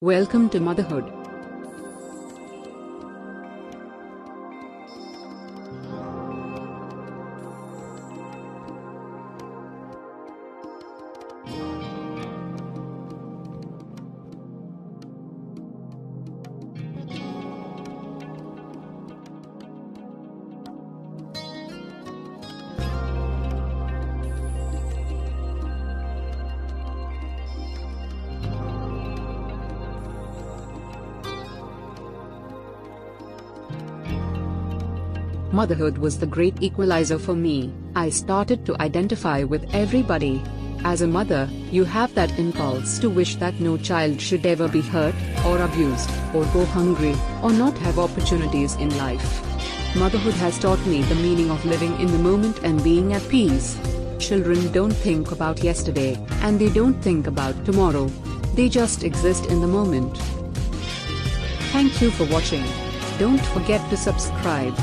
Welcome to motherhood. Motherhood was the great equalizer for me. I started to identify with everybody. As a mother, you have that impulse to wish that no child should ever be hurt, or abused, or go hungry, or not have opportunities in life. Motherhood has taught me the meaning of living in the moment and being at peace. Children don't think about yesterday, and they don't think about tomorrow. They just exist in the moment. Thank you for watching. Don't forget to subscribe.